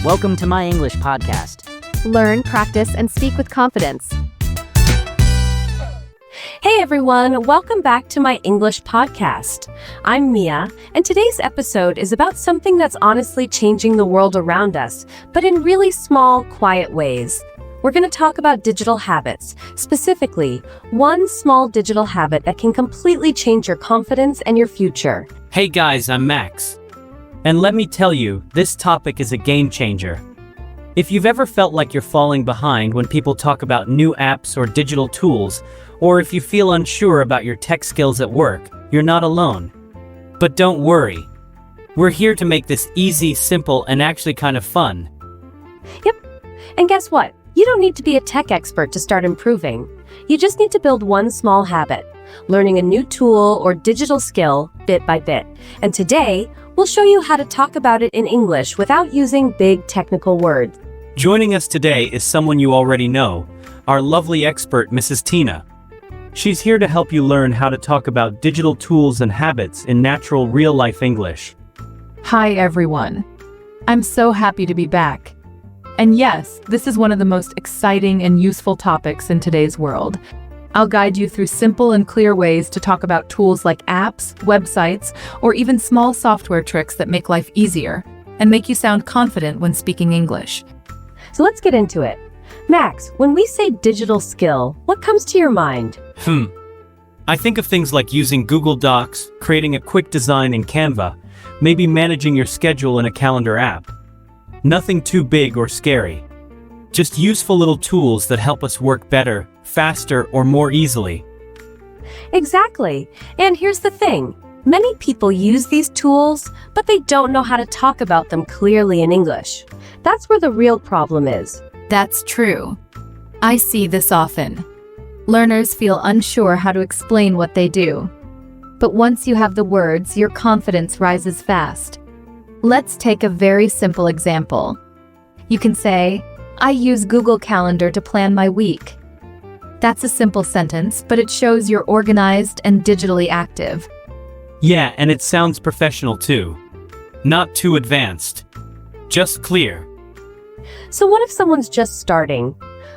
Welcome to my English podcast. Learn, practice, and speak with confidence. Hey everyone, welcome back to my English podcast. I'm Mia, and today's episode is about something that's honestly changing the world around us, but in really small, quiet ways. We're going to talk about digital habits, specifically, one small digital habit that can completely change your confidence and your future. Hey guys, I'm Max. And let me tell you, this topic is a game changer. If you've ever felt like you're falling behind when people talk about new apps or digital tools, or if you feel unsure about your tech skills at work, you're not alone. But don't worry. We're here to make this easy, simple, and actually kind of fun. Yep. And guess what? You don't need to be a tech expert to start improving. You just need to build one small habit, learning a new tool or digital skill bit by bit. And today, we'll show you how to talk about it in English without using big technical words. Joining us today is someone you already know, our lovely expert, Mrs. Tina. She's here to help you learn how to talk about digital tools and habits in natural, real-life English. Hi everyone. I'm so happy to be back. And yes, this is one of the most exciting and useful topics in today's world. I'll guide you through simple and clear ways to talk about tools like apps, websites, or even small software tricks that make life easier and make you sound confident when speaking English. So let's get into it. Max, when we say digital skill, what comes to your mind? I think of things like using Google Docs, creating a quick design in Canva, maybe managing your schedule in a calendar app. Nothing too big or scary. Just useful little tools that help us work better, faster, or more easily. Exactly. And here's the thing. Many people use these tools, but they don't know how to talk about them clearly in English. That's where the real problem is. That's true. I see this often. Learners feel unsure how to explain what they do. But once you have the words, your confidence rises fast. Let's take a very simple example. You can say, I use Google Calendar to plan my week. That's a simple sentence, but it shows you're organized and digitally active. Yeah, and it sounds professional too. Not too advanced. Just clear. So what if someone's just starting?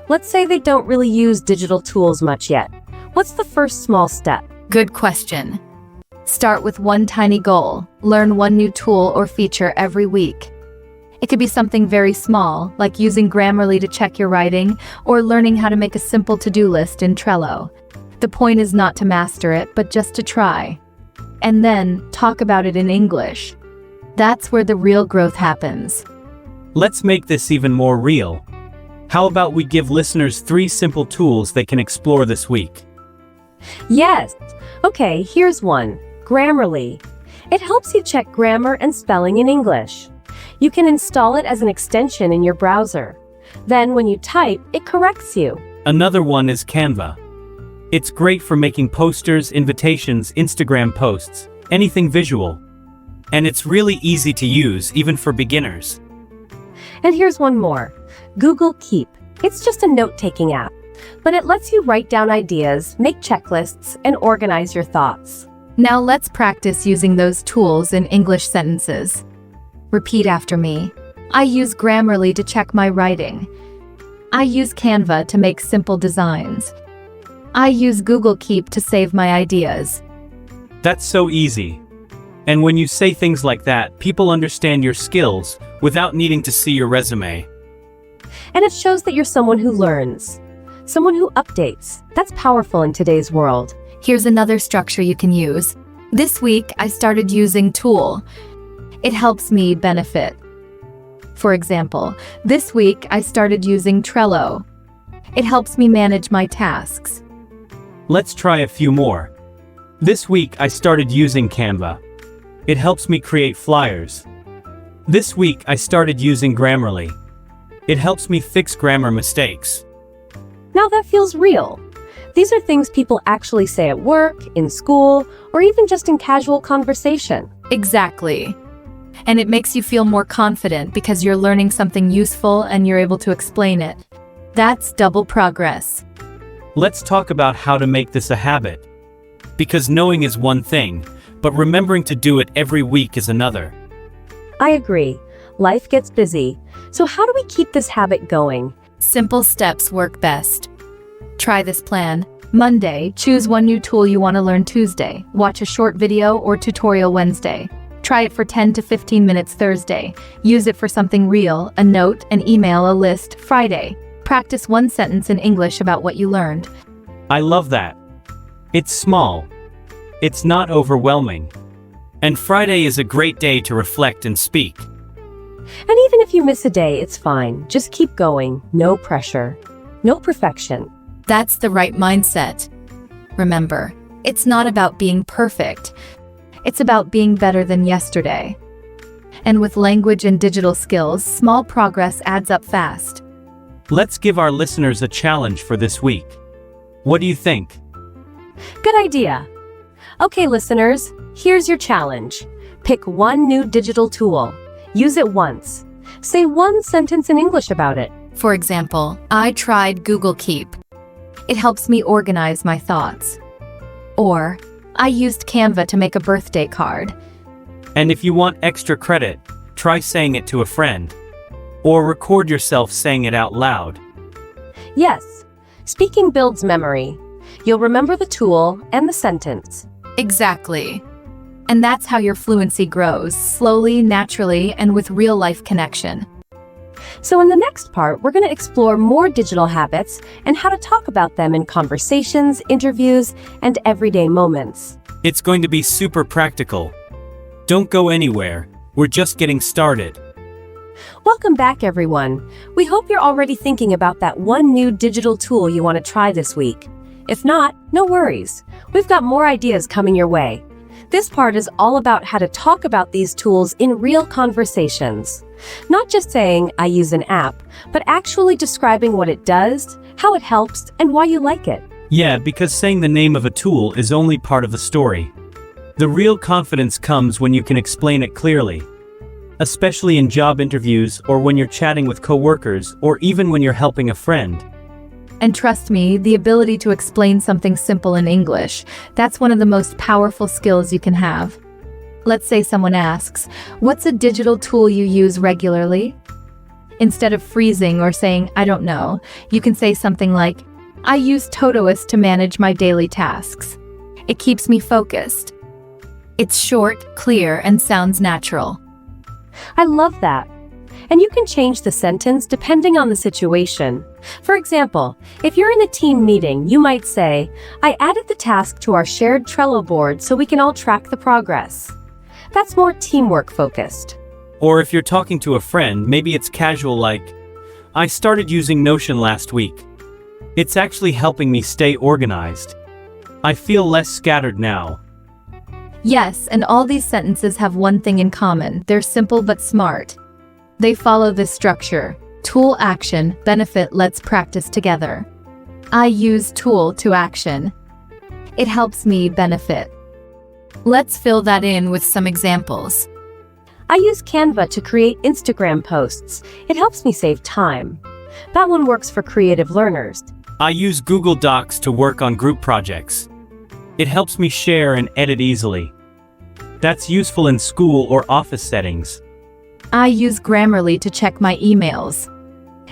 Let's say they don't really use digital tools much yet. What's the first small step? Good question. Start with one tiny goal. Learn one new tool or feature every week. It could be something very small, like using Grammarly to check your writing, or learning how to make a simple to-do list in Trello. The point is not to master it, but just to try. And then, talk about it in English. That's where the real growth happens. Let's make this even more real. How about we give listeners 3 simple tools they can explore this week? Yes. Okay, here's one. Grammarly. It helps you check grammar and spelling in English. You can install it as an extension in your browser. Then when you type, it corrects you. Another one is Canva. It's great for making posters, invitations, Instagram posts, anything visual. And it's really easy to use, even for beginners. And here's one more. Google Keep. It's just a note-taking app, but it lets you write down ideas, make checklists, and organize your thoughts. Now let's practice using those tools in English sentences. Repeat after me. I use Grammarly to check my writing. I use Canva to make simple designs. I use Google Keep to save my ideas. That's so easy. And when you say things like that, people understand your skills without needing to see your resume. And it shows that you're someone who learns, someone who updates. That's powerful in today's world. Here's another structure you can use. This week, I started using Tool. It helps me benefit. For example, this week I started using Trello. It helps me manage my tasks. Let's try a few more. This week I started using Canva. It helps me create flyers. This week I started using Grammarly. It helps me fix grammar mistakes. Now that feels real. These are things people actually say at work, in school, or even just in casual conversation. Exactly. And it makes you feel more confident because you're learning something useful and you're able to explain it. That's double progress. Let's talk about how to make this a habit. Because knowing is one thing, but remembering to do it every week is another. I agree. Life gets busy. So how do we keep this habit going? Simple steps work best. Try this plan. Monday, choose one new tool you want to learn Tuesday. Watch a short video or tutorial Wednesday. Try it for 10 to 15 minutes Thursday. Use it for something real, a note, an email, a list, Friday. Practice one sentence in English about what you learned. I love that. It's small. It's not overwhelming. And Friday is a great day to reflect and speak. And even if you miss a day, it's fine. Just keep going. No pressure. No perfection. That's the right mindset. Remember, it's not about being perfect. It's about being better than yesterday. And with language and digital skills, small progress adds up fast. Let's give our listeners a challenge for this week. What do you think? Good idea. Okay, listeners, here's your challenge. Pick one new digital tool. Use it once. Say one sentence in English about it. For example, I tried Google Keep. It helps me organize my thoughts. Or, I used Canva to make a birthday card. And if you want extra credit, try saying it to a friend. Or record yourself saying it out loud. Yes, speaking builds memory. You'll remember the tool and the sentence. Exactly. And that's how your fluency grows, slowly, naturally, and with real-life connection. So in the next part, we're going to explore more digital habits and how to talk about them in conversations, interviews, and everyday moments. It's going to be super practical. Don't go anywhere. We're just getting started. Welcome back, everyone. We hope you're already thinking about that one new digital tool you want to try this week. If not, no worries. We've got more ideas coming your way. This part is all about how to talk about these tools in real conversations. Not just saying, I use an app, but actually describing what it does, how it helps, and why you like it. Yeah, because saying the name of a tool is only part of the story. The real confidence comes when you can explain it clearly. Especially in job interviews or when you're chatting with coworkers or even when you're helping a friend. And trust me, the ability to explain something simple in English, that's one of the most powerful skills you can have. Let's say someone asks, what's a digital tool you use regularly? Instead of freezing or saying, I don't know, you can say something like, I use Todoist to manage my daily tasks. It keeps me focused. It's short, clear, and sounds natural. I love that. And you can change the sentence depending on the situation. For example, if you're in a team meeting, you might say, I added the task to our shared Trello board so we can all track the progress. That's more teamwork focused. Or if you're talking to a friend, maybe it's casual like, I started using Notion last week. It's actually helping me stay organized. I feel less scattered now. Yes, and all these sentences have one thing in common. They're simple but smart. They follow this structure. Tool, action, benefit, let's practice together. I use tool to action. It helps me benefit. Let's fill that in with some examples. I use Canva to create Instagram posts. It helps me save time. That one works for creative learners. I use Google Docs to work on group projects. It helps me share and edit easily. That's useful in school or office settings. I use Grammarly to check my emails.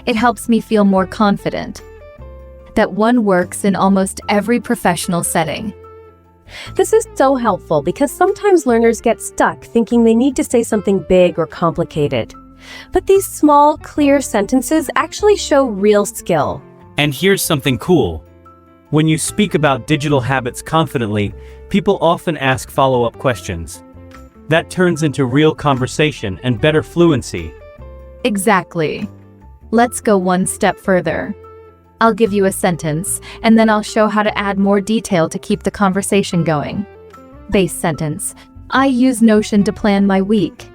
It helps me feel more confident. That one works in almost every professional setting. This is so helpful because sometimes learners get stuck thinking they need to say something big or complicated. But these small, clear sentences actually show real skill. And here's something cool. When you speak about digital habits confidently, people often ask follow-up questions. That turns into real conversation and better fluency. Exactly. Let's go one step further. I'll give you a sentence, and then I'll show how to add more detail to keep the conversation going. Base sentence. I use Notion to plan my week.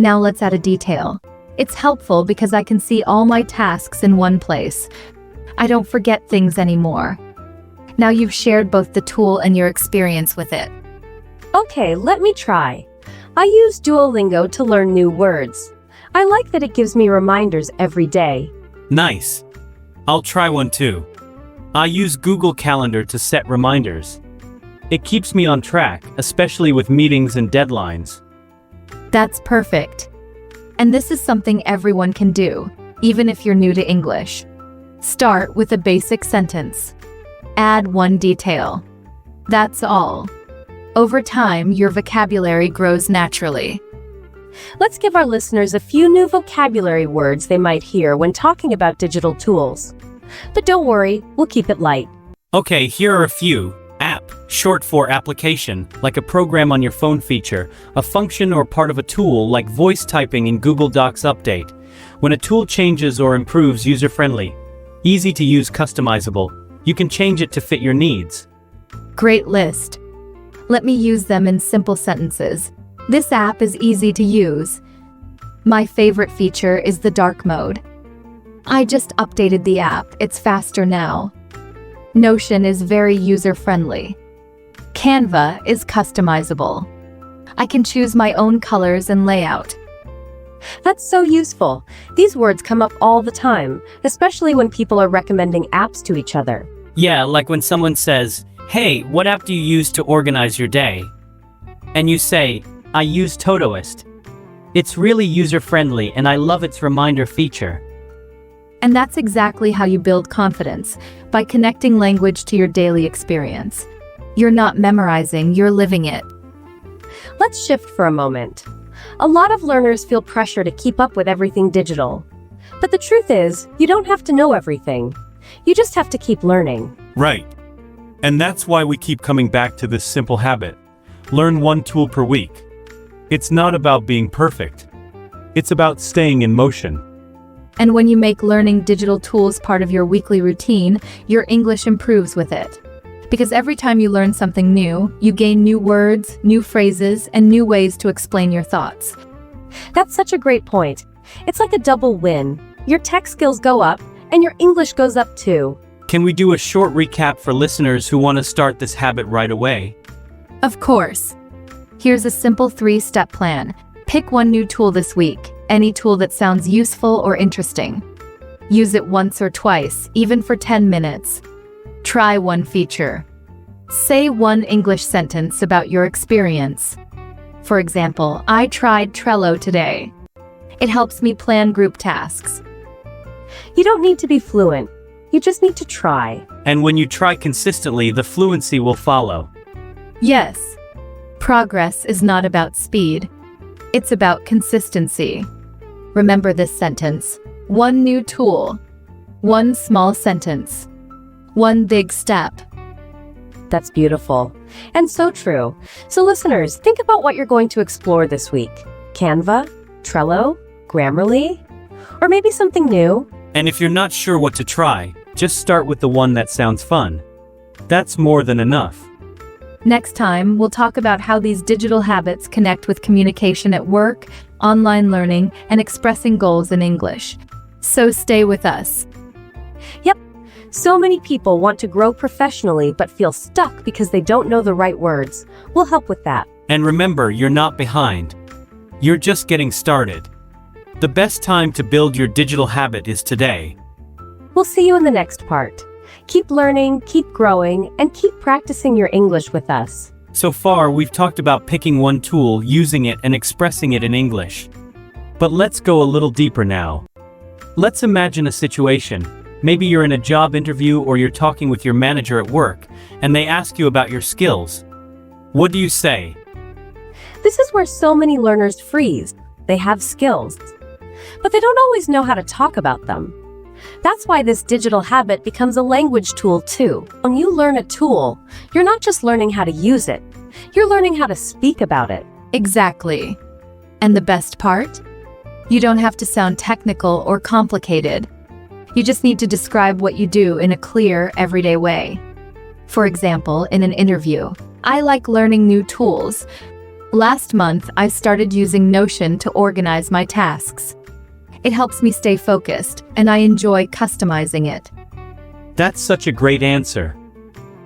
Now let's add a detail. It's helpful because I can see all my tasks in one place. I don't forget things anymore. Now you've shared both the tool and your experience with it. Okay, let me try. I use Duolingo to learn new words. I like that it gives me reminders every day. Nice. I'll try one too. I use Google Calendar to set reminders. It keeps me on track, especially with meetings and deadlines. That's perfect. And this is something everyone can do, even if you're new to English. Start with a basic sentence. Add one detail. That's all. Over time, your vocabulary grows naturally. Let's give our listeners a few new vocabulary words they might hear when talking about digital tools. But don't worry, we'll keep it light. Okay, here are a few. App, short for application, like a program on your phone feature, a function or part of a tool like voice typing in Google Docs update. When a tool changes or improves user-friendly, easy to use, customizable, you can change it to fit your needs. Great list. Let me use them in simple sentences. This app is easy to use. My favorite feature is the dark mode. I just updated the app, it's faster now. Notion is very user-friendly. Canva is customizable. I can choose my own colors and layout. That's so useful. These words come up all the time, especially when people are recommending apps to each other. Yeah, like when someone says, "Hey, what app do you use to organize your day?" And you say, "I use Todoist." It's really user-friendly and I love its reminder feature. And that's exactly how you build confidence, by connecting language to your daily experience. You're not memorizing, you're living it. Let's shift for a moment. A lot of learners feel pressure to keep up with everything digital. But the truth is, you don't have to know everything. You just have to keep learning. Right. And that's why we keep coming back to this simple habit. Learn one tool per week. It's not about being perfect. It's about staying in motion. And when you make learning digital tools part of your weekly routine, your English improves with it. Because every time you learn something new, you gain new words, new phrases, and new ways to explain your thoughts. That's such a great point. It's like a double win. Your tech skills go up, and your English goes up too. Can we do a short recap for listeners who want to start this habit right away? Of course. Here's a simple 3-step plan. Pick one new tool this week, any tool that sounds useful or interesting. Use it once or twice, even for 10 minutes. Try one feature. Say one English sentence about your experience. For example, I tried Trello today. It helps me plan group tasks. You don't need to be fluent. You just need to try. And when you try consistently, the fluency will follow. Yes. Progress is not about speed. It's about consistency. Remember this sentence. One new tool. One small sentence. One big step. That's beautiful. And so true. So listeners, think about what you're going to explore this week. Canva, Trello, Grammarly, or maybe something new. And if you're not sure what to try, just start with the one that sounds fun. That's more than enough. Next time, we'll talk about how these digital habits connect with communication at work, online learning, and expressing goals in English. So stay with us. Yep. So many people want to grow professionally but feel stuck because they don't know the right words. We'll help with that. And remember, you're not behind. You're just getting started. The best time to build your digital habit is today. We'll see you in the next part. Keep learning, keep growing, and keep practicing your English with us. So far, we've talked about picking one tool, using it, and expressing it in English. But let's go a little deeper now. Let's imagine a situation. Maybe you're in a job interview or you're talking with your manager at work, and they ask you about your skills. What do you say? This is where so many learners freeze. They have skills, but they don't always know how to talk about them. That's why this digital habit becomes a language tool too. When you learn a tool, you're not just learning how to use it, you're learning how to speak about it. Exactly. And the best part? You don't have to sound technical or complicated. You just need to describe what you do in a clear, everyday way. For example, in an interview, I like learning new tools. Last month, I started using Notion to organize my tasks. It helps me stay focused, and I enjoy customizing it. That's such a great answer.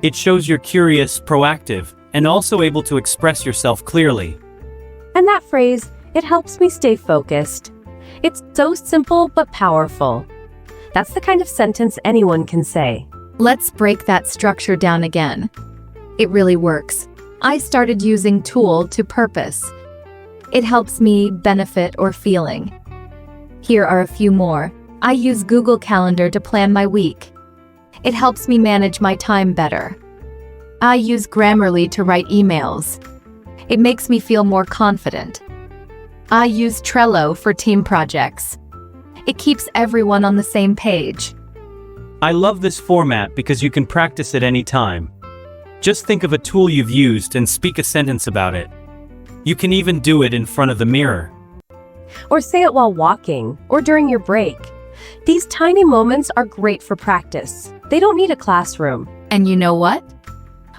It shows you're curious, proactive, and also able to express yourself clearly. And that phrase, it helps me stay focused. It's so simple but powerful. That's the kind of sentence anyone can say. Let's break that structure down again. It really works. I started using tool to purpose. It helps me benefit or feeling. Here are a few more. I use Google Calendar to plan my week. It helps me manage my time better. I use Grammarly to write emails. It makes me feel more confident. I use Trello for team projects. It keeps everyone on the same page. I love this format because you can practice at any time. Just think of a tool you've used and speak a sentence about it. You can even do it in front of the mirror. Or say it while walking, or during your break. These tiny moments are great for practice. They don't need a classroom. And you know what?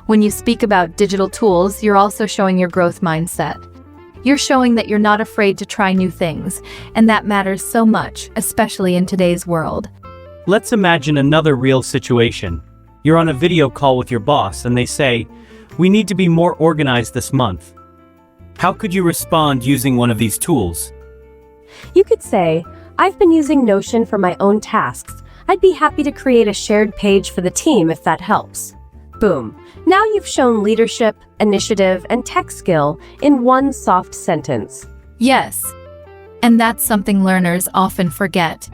When you speak about digital tools, you're also showing your growth mindset. You're showing that you're not afraid to try new things, and that matters so much, especially in today's world. Let's imagine another real situation. You're on a video call with your boss and they say, "We need to be more organized this month." How could you respond using one of these tools? You could say, "I've been using Notion for my own tasks. I'd be happy to create a shared page for the team if that helps." Boom. Now you've shown leadership, initiative, and tech skill in one soft sentence. Yes. And that's something learners often forget.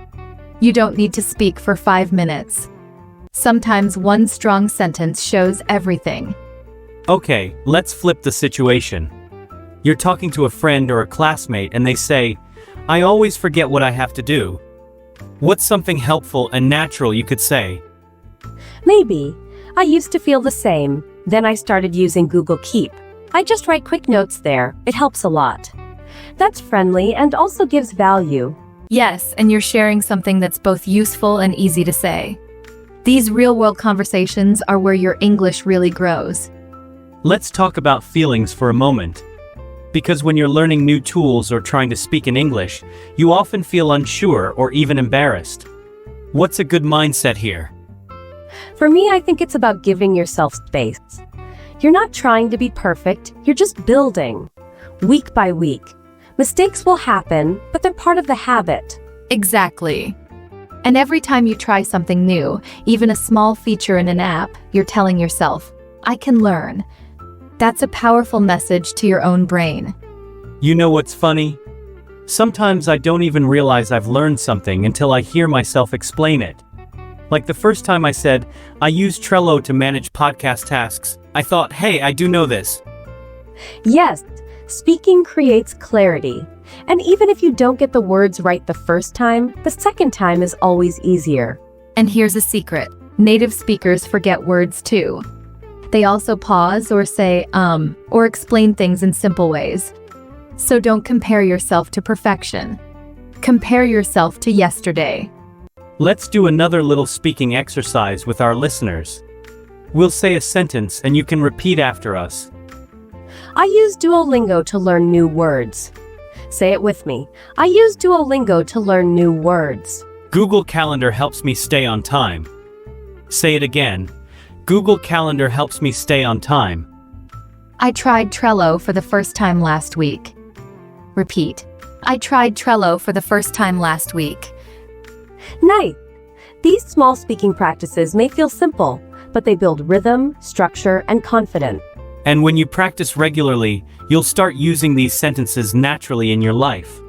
You don't need to speak for 5 minutes. Sometimes one strong sentence shows everything. Okay, let's flip the situation. You're talking to a friend or a classmate and they say, "I always forget what I have to do." What's something helpful and natural you could say? Maybe, "I used to feel the same. Then I started using Google Keep. I just write quick notes there. It helps a lot." That's friendly and also gives value. Yes, and you're sharing something that's both useful and easy to say. These real-world conversations are where your English really grows. Let's talk about feelings for a moment. Because when you're learning new tools or trying to speak in English, you often feel unsure or even embarrassed. What's a good mindset here? For me, I think it's about giving yourself space. You're not trying to be perfect, you're just building. Week by week. Mistakes will happen, but they're part of the habit. Exactly. And every time you try something new, even a small feature in an app, you're telling yourself, "I can learn." That's a powerful message to your own brain. You know what's funny? Sometimes I don't even realize I've learned something until I hear myself explain it. Like the first time I said, "I use Trello to manage podcast tasks," I thought, "Hey, I do know this." Yes, speaking creates clarity. And even if you don't get the words right the first time, the second time is always easier. And here's a secret. Native speakers forget words too. They also pause or say, or explain things in simple ways. So don't compare yourself to perfection. Compare yourself to yesterday. Let's do another little speaking exercise with our listeners. We'll say a sentence and you can repeat after us. I use Duolingo to learn new words. Say it with me. I use Duolingo to learn new words. Google Calendar helps me stay on time. Say it again. Google Calendar helps me stay on time. I tried Trello for the first time last week. Repeat. I tried Trello for the first time last week. Nice. These small speaking practices may feel simple, but they build rhythm, structure, and confidence. And when you practice regularly, you'll start using these sentences naturally in your life.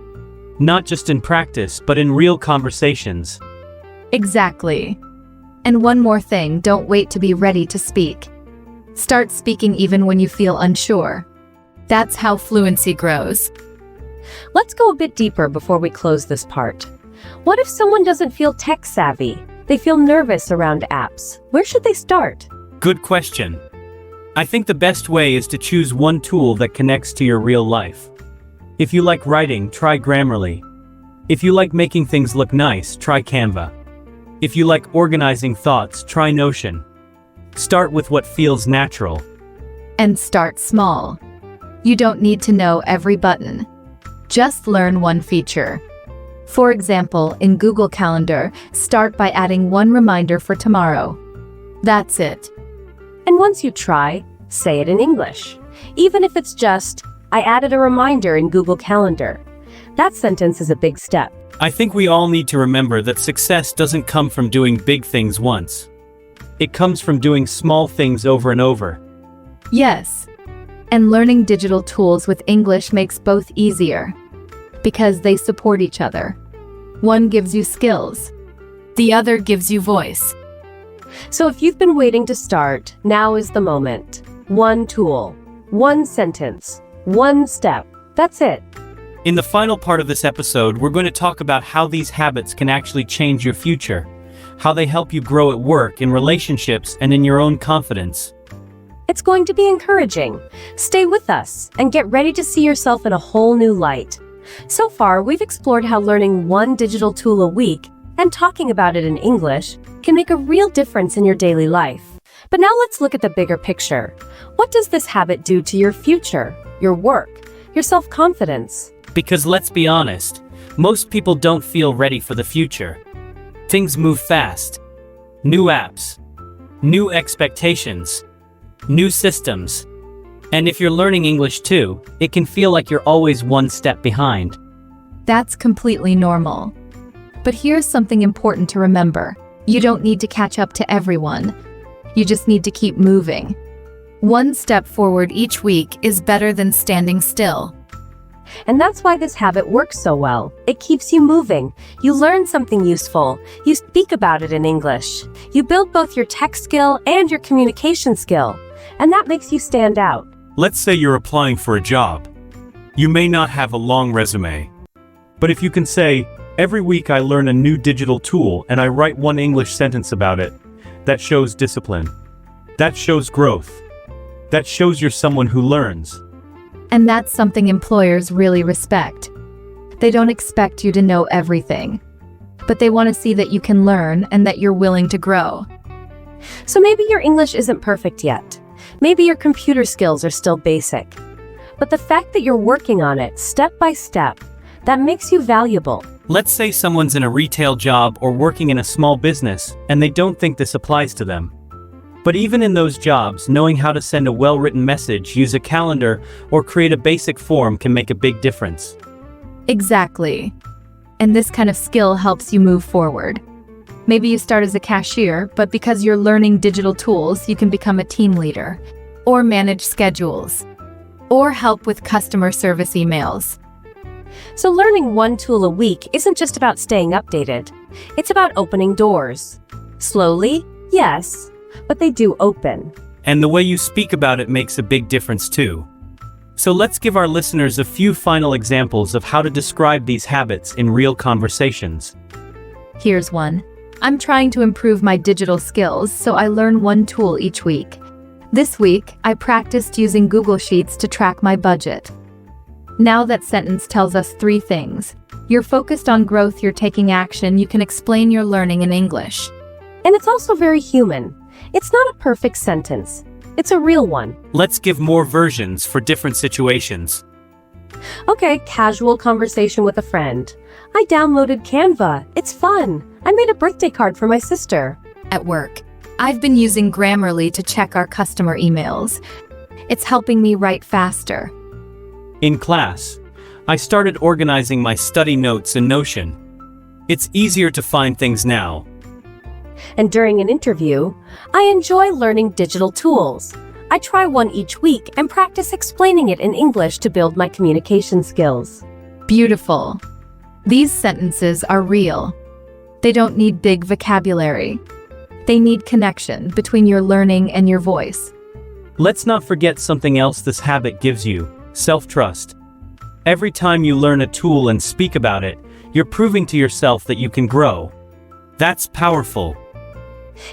Not just in practice, but in real conversations. Exactly. And one more thing, don't wait to be ready to speak. Start speaking even when you feel unsure. That's how fluency grows. Let's go a bit deeper before we close this part. What if someone doesn't feel tech savvy? They feel nervous around apps. Where should they start? Good question. I think the best way is to choose one tool that connects to your real life. If you like writing, try Grammarly. If you like making things look nice, try Canva. If you like organizing thoughts, try Notion. Start with what feels natural. And start small. You don't need to know every button. Just learn one feature. For example, in Google Calendar, start by adding one reminder for tomorrow. That's it. And once you try, say it in English. Even if it's just, "I added a reminder in Google Calendar." That sentence is a big step. I think we all need to remember that success doesn't come from doing big things once. It comes from doing small things over and over. Yes. And learning digital tools with English makes both easier. Because they support each other. One gives you skills. The other gives you voice. So if you've been waiting to start, now is the moment. One tool, one sentence, one step. That's it. In the final part of this episode, we're going to talk about how these habits can actually change your future, how they help you grow at work, in relationships, and in your own confidence. It's going to be encouraging. Stay with us and get ready to see yourself in a whole new light. So far, we've explored how learning one digital tool a week and talking about it in English can make a real difference in your daily life. But now let's look at the bigger picture. What does this habit do to your future, your work, your self-confidence? Because let's be honest, most people don't feel ready for the future. Things move fast. New apps, new expectations, new systems. And if you're learning English too, it can feel like you're always one step behind. That's completely normal. But here's something important to remember. You don't need to catch up to everyone. You just need to keep moving. One step forward each week is better than standing still. And that's why this habit works so well. It keeps you moving. You learn something useful. You speak about it in English. You build both your tech skill and your communication skill. And that makes you stand out. Let's say you're applying for a job. You may not have a long resume. But if you can say, every week I learn a new digital tool and I write one English sentence about it, that shows discipline. That shows growth. That shows you're someone who learns. And that's something employers really respect. They don't expect you to know everything, but they want to see that you can learn and that you're willing to grow. So maybe your English isn't perfect yet. Maybe your computer skills are still basic. But the fact that you're working on it step by step, that makes you valuable. Let's say someone's in a retail job or working in a small business, and they don't think this applies to them. But even in those jobs, knowing how to send a well-written message, use a calendar, or create a basic form can make a big difference. Exactly. And this kind of skill helps you move forward. Maybe you start as a cashier, but because you're learning digital tools, you can become a team leader, or manage schedules, or help with customer service emails. So learning one tool a week isn't just about staying updated. It's about opening doors. Slowly, yes, but they do open. And the way you speak about it makes a big difference too. So let's give our listeners a few final examples of how to describe these habits in real conversations. Here's one. I'm trying to improve my digital skills, so I learn one tool each week. This week, I practiced using Google Sheets to track my budget. Now that sentence tells us 3 things. You're focused on growth, you're taking action, you can explain your learning in English. And it's also very human. It's not a perfect sentence. It's a real one. Let's give more versions for different situations. Okay, casual conversation with a friend. I downloaded Canva. It's fun. I made a birthday card for my sister. At work, I've been using Grammarly to check our customer emails. It's helping me write faster. In class, I started organizing my study notes in Notion. It's easier to find things now. And during an interview, I enjoy learning digital tools. I try one each week and practice explaining it in English to build my communication skills. Beautiful. These sentences are real. They don't need big vocabulary. They need connection between your learning and your voice. Let's not forget something else this habit gives you: self-trust. Every time you learn a tool and speak about it, you're proving to yourself that you can grow. That's powerful.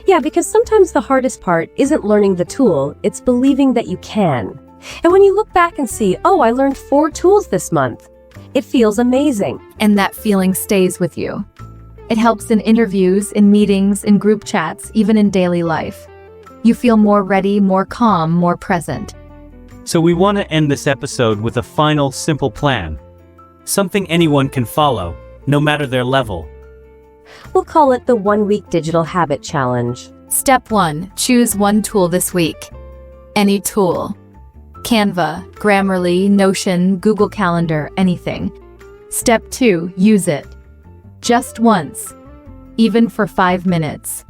Yeah, because sometimes the hardest part isn't learning the tool, it's believing that you can. And when you look back and see, oh, I learned 4 tools this month, it feels amazing. And that feeling stays with you. It helps in interviews, in meetings, in group chats, even in daily life. You feel more ready, more calm, more present. So we want to end this episode with a final, simple plan. Something anyone can follow, no matter their level. We'll call it the 1-week digital habit challenge. Step 1, choose one tool this week. Any tool. Canva, Grammarly, Notion, Google Calendar, anything. Step 2, use it. Just once. Even for 5 minutes.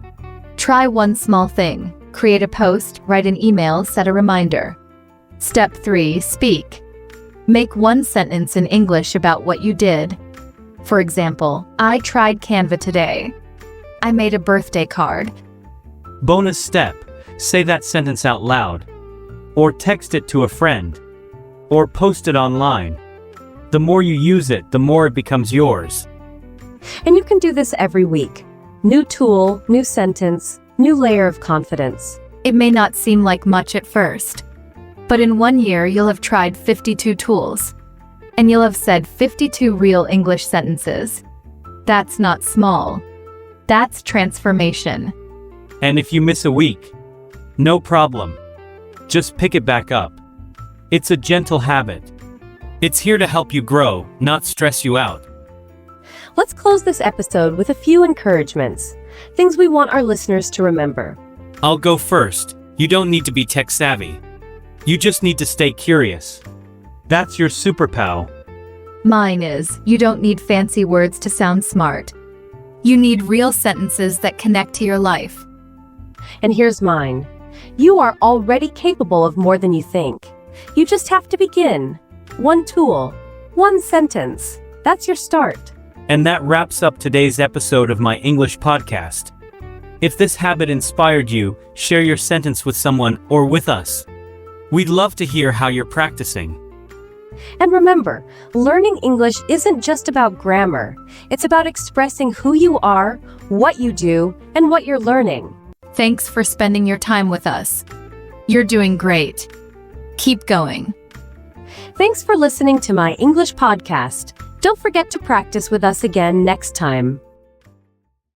Try one small thing. Create a post, write an email, set a reminder. Step 3, speak. Make one sentence in English about what you did. For example, I tried Canva today. I made a birthday card. Bonus step, say that sentence out loud. Or text it to a friend. Or post it online. The more you use it, the more it becomes yours. And you can do this every week. New tool, new sentence, new layer of confidence. It may not seem like much at first, but in 1 year you'll have tried 52 tools. And you'll have said 52 real English sentences. That's not small. That's transformation. And if you miss a week, no problem. Just pick it back up. It's a gentle habit. It's here to help you grow, not stress you out. Let's close this episode with a few encouragements, things we want our listeners to remember. I'll go first. You don't need to be tech savvy. You just need to stay curious. That's your superpower. Mine is, you don't need fancy words to sound smart. You need real sentences that connect to your life. And here's mine. You are already capable of more than you think. You just have to begin. One tool, one sentence. That's your start. And that wraps up today's episode of my English podcast. If this habit inspired you, share your sentence with someone or with us. We'd love to hear how you're practicing. And remember, learning English isn't just about grammar. It's about expressing who you are, what you do, and what you're learning. Thanks for spending your time with us. You're doing great. Keep going. Thanks for listening to my English podcast. Don't forget to practice with us again next time.